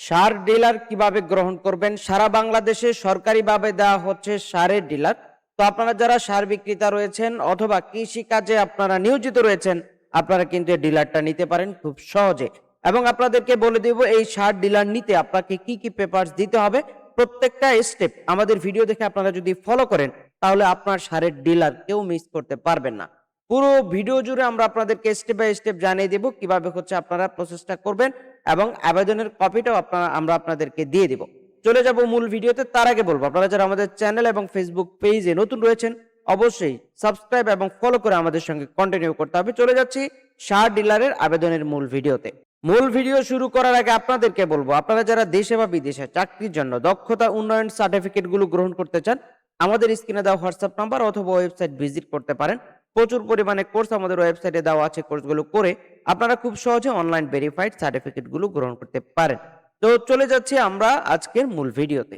সার dealer কিভাবে গ্রহণ করবেন? সারা বাংলাদেশে সরকারিভাবে দেওয়া হচ্ছে সারের ডিলার। তো আপনারা যারা সার বিক্রেতা রয়েছেন অথবা কৃষি কাজে আপনারা নিয়োজিত রয়েছেন, আপনারা কিন্তু এই ডিলারটা নিতে পারেন খুব সহজে। এবং আপনাদেরকে বলে দেব এই সার ডিলার নিতে আপনাকে কি কি পেপারস দিতে হবে। প্রত্যেকটা স্টেপ আমাদের ভিডিও দেখে আপনারা যদি ফলো করেন, তাহলে আপনার সারের ডিলার কেউ মিস করতে পারবেন না। পুরো ভিডিও জুড়ে আমরা আপনাদেরকে স্টেপ বাই স্টেপ জানিয়ে দেব কিভাবে হচ্ছে আপনারা প্রসেসটা করবেন এবং আবেদনের কপিটাও আমরা আপনাদেরকে দিয়ে দিব। চলে যাব মূল ভিডিওতে। তার আগে বলবো, আপনারা যারা আমাদের চ্যানেল এবং ফেসবুক পেজে নতুন রয়েছেন, অবশ্যই সাবস্ক্রাইব এবং ফলো করে আমাদের সঙ্গে কন্টিনিউ করতে হবে। চলে যাচ্ছি সার ডিলারের আবেদনের মূল ভিডিওতে। মূল ভিডিও শুরু করার আগে আপনাদেরকে বলবো, আপনারা যারা দেশে বা বিদেশে চাকরির জন্য দক্ষতা উন্নয়ন সার্টিফিকেটগুলো গ্রহণ করতে চান, আমাদের স্ক্রিনে দেওয়া হোয়াটসঅ্যাপ নাম্বার অথবা ওয়েবসাইট ভিজিট করতে পারেন। প্রচুর পরিমাণে কোর্স আমাদের ওয়েবসাইটে দেওয়া আছে। কোর্সগুলো করে আপনারা খুব সহজে অনলাইন ভেরিফাইড সার্টিফিকেটগুলো গ্রহণ করতে পারেন। তো চলে যাচ্ছি আমরা আজকের মূল ভিডিওতে।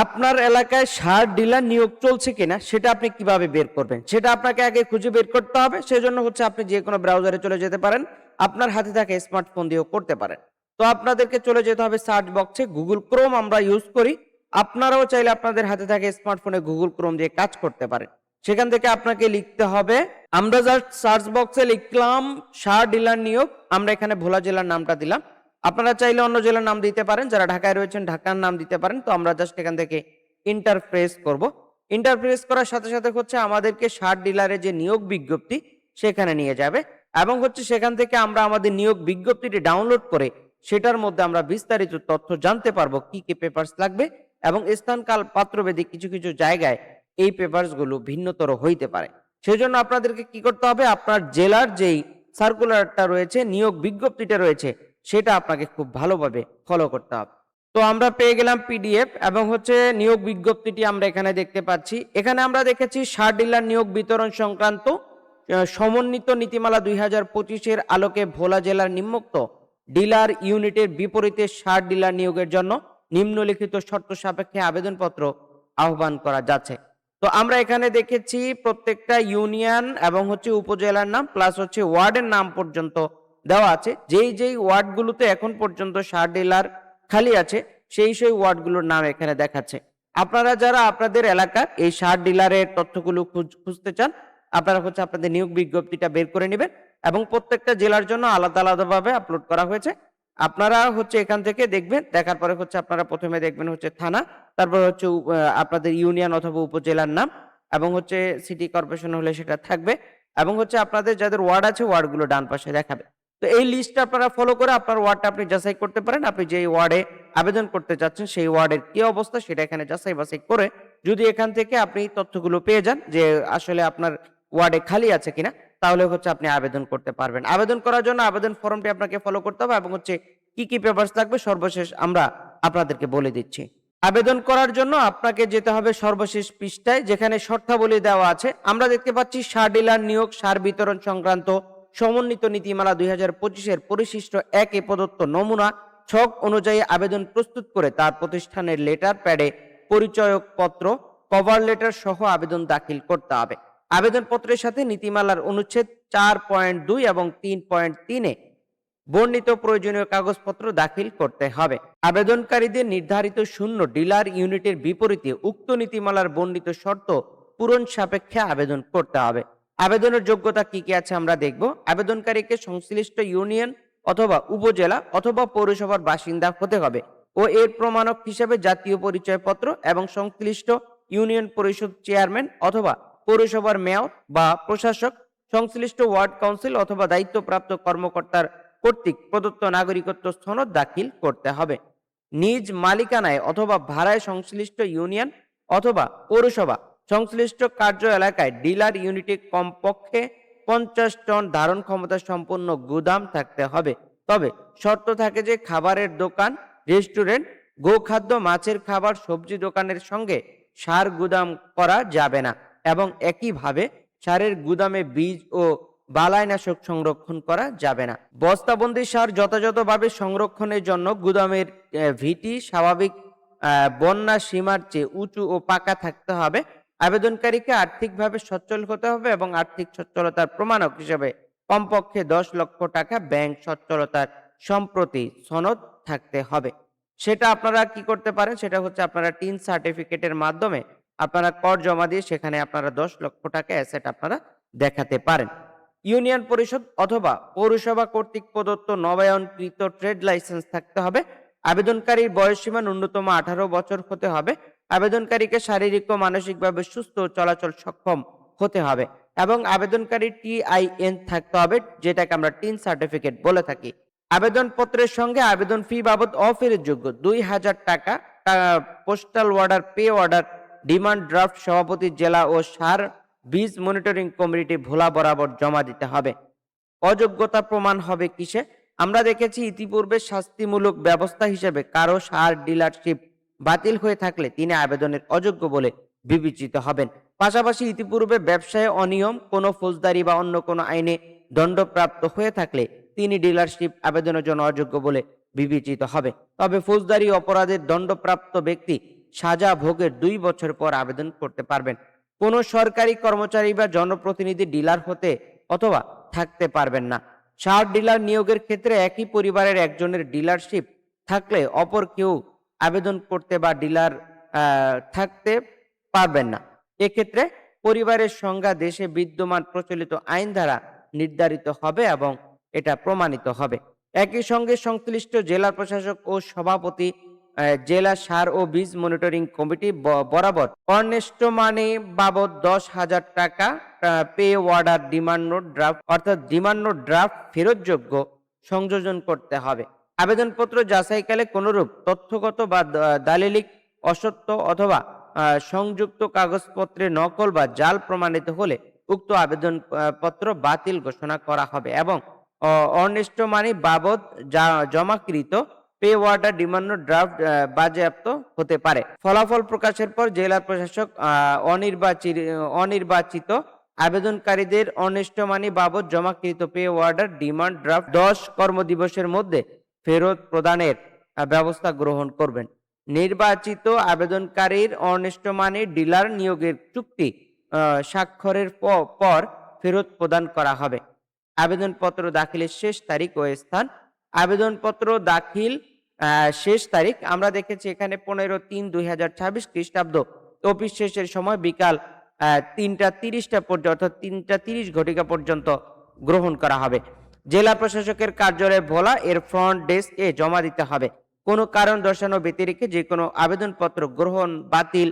আপনার এলাকায় সার ডিলার নিয়োগ চলছে কিনা সেটা আপনি কিভাবে বের করবেন, সেটা আপনাকে আগে খুঁজে বের করতে হবে। সেজন্য হচ্ছে আপনি যে কোনো ব্রাউজারে চলে যেতে পারেন, আপনার হাতে থাকা স্মার্টফোন দিয়েও করতে পারেন। তো আপনাদেরকে চলে যেতে হবে সার্চ বক্সে। গুগল ক্রোম আমরা ইউজ করি, আপনারাও চাইলে আপনাদের হাতে থাকা স্মার্টফোনে গুগল ক্রোম দিয়ে কাজ করতে পারেন। সেখান থেকে আপনাকে লিখতে হবে, আমরা জাস্ট সার্চ বক্সে লিখলাম সার ডিলার নিয়োগ, আমরা এখানে ভোলা জেলার নামটা দিলাম। আপনারা চাইলে অন্য জেলার নাম দিতে পারেন, যারা ঢাকায় রয়েছেন ঢাকার নাম দিতে পারেন। তো আমরা জাস্ট এখান থেকে ইন্টারপ্রেস করব। ইন্টারপ্রেস করার সাথে সাথে হচ্ছে আমাদেরকে সার ডিলারের যে নিয়োগ বিজ্ঞপ্তি সেখানে নিয়ে যাবে এবং হচ্ছে সেখান থেকে আমরা আমাদের নিয়োগ বিজ্ঞপ্তিটি ডাউনলোড করে সেটার মধ্যে আমরা বিস্তারিত তথ্য জানতে পারবো, কি কি পেপারস লাগবে এবং স্থান কাল পাত্রভেদে কিছু কিছু জায়গায় এই পেপারস গুলো ভিন্নতর হইতে পারে। সেজন্য আপনাদেরকে কি করতে হবে, আপনার জেলার যেই সার্কুলারটা রয়েছে, নিয়োগ বিজ্ঞপ্তিটা রয়েছে, সেটা আপনাকে খুব ভালোভাবে ফলো করতে হবে। তো আমরা পেয়ে গেলাম পিডিএফ এবং হচ্ছে নিয়োগ বিজ্ঞপ্তিটি আমরা এখানে দেখতে পাচ্ছি। এখানে আমরা দেখেছি সার ডিলার নিয়োগ বিতরণ সংক্রান্ত সমন্বিত নীতিমালা 2025-এর আলোকে ভোলা জেলার নিম্নোক্ত ডিলার ইউনিটের বিপরীতে সার ডিলার নিয়োগের জন্য নিম্নলিখিত শর্ত সাপেক্ষে আবেদনপত্র আহ্বান করা যাচ্ছে। তো আমরা এখানে দেখেছি প্রত্যেকটা ইউনিয়ন এবং হচ্ছে উপজেলার নাম প্লাস হচ্ছে ওয়ার্ডের নাম পর্যন্ত দেওয়া আছে। যেই যেই ওয়ার্ডগুলোতে এখন পর্যন্ত সার ডিলার খালি আছে সেই ওয়ার্ডগুলোর নাম এখানে দেখাচ্ছে। আপনারা যারা আপনাদের এলাকার এই সার ডিলারের তথ্যগুলো খুঁজতে চান, আপনারা হচ্ছে আপনাদের নিয়োগ বিজ্ঞপ্তিটা বের করে নেবেন এবং প্রত্যেকটা জেলার জন্য আলাদা আলাদাভাবে আপলোড করা হয়েছে। আপনারা হচ্ছে এখান থেকে দেখবেন, দেখার পরে হচ্ছে আপনারা প্রথমে দেখবেন হচ্ছে থানা, তারপর হচ্ছে আপনাদের ইউনিয়ন অথবা উপজেলার নাম এবং হচ্ছে সিটি কর্পোরেশন হলে সেটা থাকবে এবং হচ্ছে আপনাদের যাদের ওয়ার্ড আছে ওয়ার্ডগুলো ডান পাশে দেখাবে। তো এই লিস্টটা আপনারা ফলো করে আপনার ওয়ার্ডটা আপনি যাচাই করতে পারেন। আপনি যে ওয়ার্ডে আবেদন করতে চাচ্ছেন সেই ওয়ার্ডের কি অবস্থা সেটা এখানে যাচাই বাছাই করে যদি এখান থেকে আপনি তথ্যগুলো পেয়ে যান যে আসলে আপনার ওয়ার্ডে খালি আছে কিনা, তাহলে হচ্ছে আপনি আবেদন করতে পারবেন। আবেদন করার জন্য আবেদন ফর্মটি আপনাকে ফলো করতে হবে এবং হচ্ছে কি কি পেপারস লাগবে সর্বশেষ আমরা আপনাদেরকে বলে দিচ্ছি। আবেদন করার জন্য আপনাকে যেতে হবে সর্বশেষ পৃষ্ঠায়, যেখানে শর্তাবলী দেওয়া আছে। আমরা দেখতে পাচ্ছি সার ডিলার নিয়োগ সার বিতরণ সংক্রান্ত সমন্বিত নীতিমালা 2025-এর পরিশিষ্ট 1-এ প্রদত্ত নমুনা ছক অনুযায়ী আবেদন প্রস্তুত করে তার প্রতিষ্ঠানের লেটার প্যাডে পরিচয়পত্র কভার লেটার সহ আবেদন দাখিল করতে হবে। আবেদনপত্রের সাথে নীতিমালার অনুচ্ছেদ 4.2 এবং 3.3-এ বর্ণিত প্রয়োজনীয় কাগজপত্র দাখিল করতে হবে। আবেদনকারীদের নির্ধারিত শূন্য ডিলার ইউনিটের বিপরীতে উক্ত নীতিমালার বর্ণিত শর্ত পূরণ সাপেক্ষে আবেদন করতে হবে। আবেদনের যোগ্যতা কি কি আছে আমরা দেখব। আবেদনকারীকে সংশ্লিষ্ট ইউনিয়ন অথবা উপজেলা অথবা পৌরসভার বাসিন্দা হতে হবে ও এর প্রমাণক হিসেবে জাতীয় পরিচয়পত্র এবং সংশ্লিষ্ট ইউনিয়ন পরিষদ চেয়ারম্যান অথবা পৌরসভার মেয়র বা প্রশাসক, সংশ্লিষ্ট ওয়ার্ড কাউন্সিল অথবা দায়িত্বপ্রাপ্ত কর্মকর্তার কর্তৃক প্রদত্ত নাগরিকত্ব সনদ দাখিল করতে হবে। নিজ মালিকানায় অথবা ভাড়ায় সংশ্লিষ্ট ইউনিয়ন অথবা পৌরসভা সংশ্লিষ্ট কার্য এলাকায় ডিলার ইউনিটে কমপক্ষে 50 টন ধারণ ক্ষমতা সম্পন্ন গুদাম থাকতে হবে। তবে শর্ত থাকে যে খাবারের দোকান, রেস্টুরেন্ট, গোখাদ্য, মাছের খাবার, সবজি দোকানের সঙ্গে সার গুদাম করা যাবে না এবং একইভাবে সারের গুদামে বীজ ও বালাইনাশক সংরক্ষণ করা যাবে না। বস্তাবন্দি সার যথাযথভাবে সংরক্ষণের জন্য গুদামের ভিটি স্বাভাবিক বন্যা সীমার চেয়ে উঁচু ও পাকা থাকতে হবে। আবেদনকারীকে আর্থিকভাবে সচ্ছল হতে হবে এবং আর্থিক সচ্ছলতার প্রমাণক হিসেবে কমপক্ষে 10 লক্ষ টাকা ব্যাংক সচ্ছলতার সম্প্রতি সনদ থাকতে হবে। সেটা আপনারা কি করতে পারেন? সেটা হচ্ছে আপনারা টিন সার্টিফিকেটের মাধ্যমে আপনারা কর জমা দিয়ে সেখানে আপনারা 10 লক্ষ টাকা অ্যাসেট আপনারা দেখাতে পারেন। ইউনিয়ন পরিষদ অথবা পৌরসভা কর্তৃক প্রদত্ত নবায়নকৃত ট্রেড লাইসেন্স থাকতে হবে। আবেদনকারীর বয়সসীমা ন্যূনতম 18 বছর হতে হবে। আবেদনকারীকে শারীরিক ও মানসিকভাবে সুস্থ ও চলাচল সক্ষম হতে হবে এবং আবেদনকারীর টিআইএন থাকতে হবে, যেটাকে আমরা টিন সার্টিফিকেট বলে থাকি। আবেদনপত্রের সঙ্গে আবেদন ফি বাবদ অফেরতযোগ্য 2000 টাকা postal order, pay order, demand draft সভাপতি জেলা ও সার বীজ মনিটরিং কমিটি ভোলা বরাবর জমা দিতে হবে। অযোগ্যতা প্রমাণ হবে কিসে? আমরা দেখেছি ইতিপূর্বে শাস্তিমূলক ব্যবস্থা হিসেবে কারো সার ডিলারশিপ বাতিল হয়ে থাকলে তিনি আবেদনের অযোগ্য বলে বিবেচিত হবেন। পাশাপাশি ইতিপূর্বে ব্যবসায় অনিয়ম, কোনো ফৌজদারি বা অন্য কোনো আইনে দণ্ডপ্রাপ্ত হয়ে থাকলে তিনি ডিলারশিপ আবেদনের জন্য অযোগ্য বলে বিবেচিত হবে। তবে ফৌজদারি অপরাধের দণ্ডপ্রাপ্ত ব্যক্তি সাজা ভোগের 2 বছর পর আবেদন করতে পারবেন। কোনো সরকারি কর্মচারী বা জনপ্রতিনিধি ডিলার হতে অথবা থাকতে পারবেন না। সার ডিলার নিয়োগের ক্ষেত্রে একই পরিবারের একজনের ডিলারশিপ থাকলে অপর কেউ আবেদন করতে বা ডিলার থাকতে পারবেন না। এক্ষেত্রে পরিবারের সংজ্ঞা দেশে বিদ্যমান প্রচলিত আইন দ্বারা নির্ধারিত হবে এবং এটা প্রমাণিত হবে। একই সঙ্গে সংশ্লিষ্ট জেলা প্রশাসক ও সভাপতি জেলা সার ও বীজ মনিটরিং কমিটি বরাবর অর্নেস্ট মানি বাবদ 10,000 টাকা pay order, demand note draft অর্থাৎ ডিমান্ড নোট ড্রাফট ফেরতযোগ্য সংযোজন করতে হবে। আবেদনপত্র যাচাইকালে কোনরূপ তথ্যগত বা দালিলিক অসত্য অথবা সংযুক্ত কাগজপত্রে নকল বা জাল প্রমাণিত হলে উক্ত আবেদন পত্র বাতিল ঘোষণা করা হবে এবং অর্নেস্ট মানি বাবদ জমাকৃত pay order, demand note draft বাজেয়াপ্ত হতে পারে। ফলাফল প্রকাশের পর জেলা প্রশাসক অনির্বাচিত আবেদনকারীদের অর্নেস্ট মানি বাবদ জমাকৃত পে অর্ডার, ডিমান্ড ড্রাফট 10 কর্মদিবসের মধ্যে ফেরত প্রদানের ব্যবস্থা গ্রহণ করবেন। নির্বাচিত আবেদনকারীর অর্নেস্ট মানি ডিলার নিয়োগের চুক্তি স্বাক্ষরের পর ফেরত প্রদান করা হবে। আবেদনপত্র দাখিলের শেষ তারিখ ও স্থান। আবেদনপত্র দাখিল শেষ তারিখ আমরা দেখেছি এখানে 15/3/2026 খ্রিস্টাব্দ। অফিস শেষের সময় বিকাল 3টা 30টা পর্যন্ত অর্থাৎ 3টা 30 ঘটিকা পর্যন্ত গ্রহণ করা হবে। জেলা প্রশাসকের কার্যালয়ে ভোলা এর ফ্রন্ট ডেস্কে জমা দিতে হবে। কোনো কারণ দর্শানো ব্যতিরেকে যে কোনো আবেদনপত্র গ্রহণ, বাতিল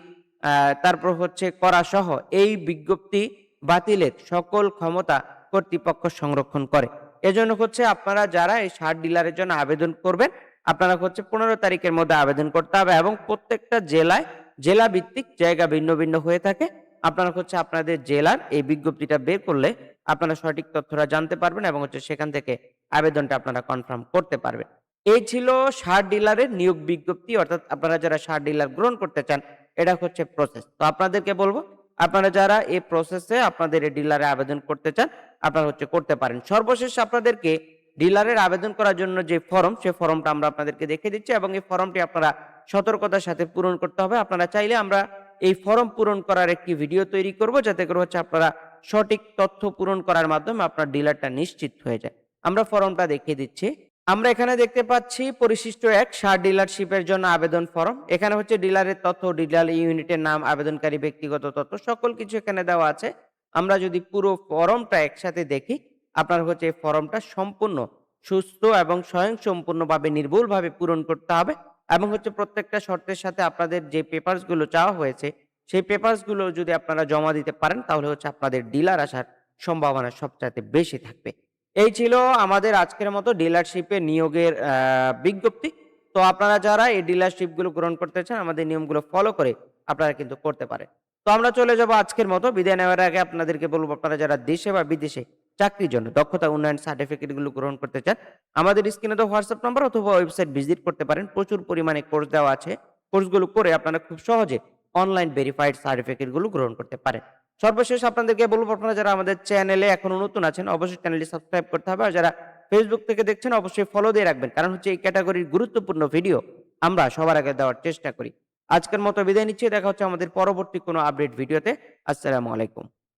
তারপর হচ্ছে করা সহ এই বিজ্ঞপ্তি বাতিলের সকল ক্ষমতা কর্তৃপক্ষ সংরক্ষণ করে। এজন্য হচ্ছে আপনারা যারা এই সার ডিলারের জন্য আবেদন করবেন, আপনারা হচ্ছে 15 তারিখের মধ্যে আবেদন করতে হবে এবং প্রত্যেকটা জেলায় জেলা ভিত্তিক জায়গা ভিন্ন ভিন্ন হয়ে থাকে। আপনারা হচ্ছে আপনাদের জেলার এই বিজ্ঞপ্তিটা বের করলে আপনারা সঠিক তথ্যটা জানতে পারবেন এবং হচ্ছে সেখান থেকে আবেদনটা আপনারা কনফার্ম করতে পারবেন। এই ছিল সার ডিলারের নিয়োগ বিজ্ঞপ্তি, অর্থাৎ আপনারা যারা সার ডিলার গ্রহণ করতে চান এটা হচ্ছে প্রসেস। তো আপনাদেরকে বলবো আপনারা যারা এই প্রসেসে আপনাদের এই ডিলারে আবেদন করতে চান আপনারা হচ্ছে করতে পারেন। সর্বশেষ আপনাদেরকে ডিলারের আবেদন করার জন্য যে ফর্ম, সেই ফর্মটা আমরা আপনাদেরকে দেখে দিচ্ছি এবং এই ফর্মটি আপনারা সতর্কতার সাথে পূরণ করতে হবে। আপনারা চাইলে আমরা এই ফর্ম পূরণ করার একটি ভিডিও তৈরি করব, যাতে করে হচ্ছে আপনারা সঠিক তথ্য পূরণ করার মাধ্যমে আপনার ডিলারটা নিশ্চিত হয়ে যায়। আমরা ফর্মটা দেখিয়ে দিচ্ছি। আমরা এখানে দেখতে পাচ্ছি পরিশিষ্ট 1 সার ডিলারশিপের জন্য আবেদন ফর্ম। এখানে হচ্ছে ডিলারের তথ্য, ডিলার ইউনিটের নাম, আবেদনকারী ব্যক্তিগত তথ্য সকল কিছু এখানে দেওয়া আছে। আমরা যদি পুরো ফর্মটা একসাথে দেখি, আপনার হচ্ছে এই ফর্মটা সম্পূর্ণ সুস্থ এবং স্বয়ংসম্পূর্ণভাবে নির্ভুলভাবে পূরণ করতে হবে এবং হচ্ছে প্রত্যেকটা শর্তের সাথে আপনাদের যে পেপারস গুলো চাওয়া হয়েছে সেই পেপারস গুলো যদি আপনারা জমা দিতে পারেন তাহলে হচ্ছে আপনাদের ডিলার আসার সম্ভাবনা সবচাইতে বেশি থাকবে। এই ছিল আমাদের আজকের মতো ডিলারশিপে নিয়োগের বিজ্ঞপ্তি। তো আপনারা যারা এই ডিলারশিপ গুলো গ্রহণ করতে চান আমাদের নিয়মগুলো ফলো করে আপনারা কিন্তু করতে পারেন। তো আমরা চলে যাব আজকের মতো। বিদায় নেওয়ার আগে আপনাদেরকে বলবো আপনারা যারা দেশে বা বিদেশে চাকরির জন্য দক্ষতা উন্নয়ন সার্টিফিকেট গুলো গ্রহণ করতে চান আমাদের স্ক্রিনে তো হোয়াটসঅ্যাপ নাম্বার অথবা ওয়েবসাইট ভিজিট করতে পারেন। প্রচুর পরিমাণে কোর্স দেওয়া আছে। কোর্সগুলো করে আপনারা খুব সহজে অনলাইন ভেরিফাইড সার্টিফিকেট গুলো গ্রহণ করতে পারেন। সর্বশেষ আপনাদেরকে বলবো আপনারা যারা আমাদের চ্যানেলে এখনো নতুন আছেন অবশ্যই চ্যানেলটি সাবস্ক্রাইব করতে হবে, আর যারা ফেসবুক থেকে দেখছেন অবশ্যই ফলো দিয়ে রাখবেন, কারণ হচ্ছে এই ক্যাটাগরির গুরুত্বপূর্ণ ভিডিও আমরা সবার আগে দেওয়ার চেষ্টা করি। আজকের মতো বিদায় নিচ্ছি, দেখা হচ্ছে আমাদের পরবর্তী কোনো আপডেট ভিডিওতে। আসসালামু আলাইকুম।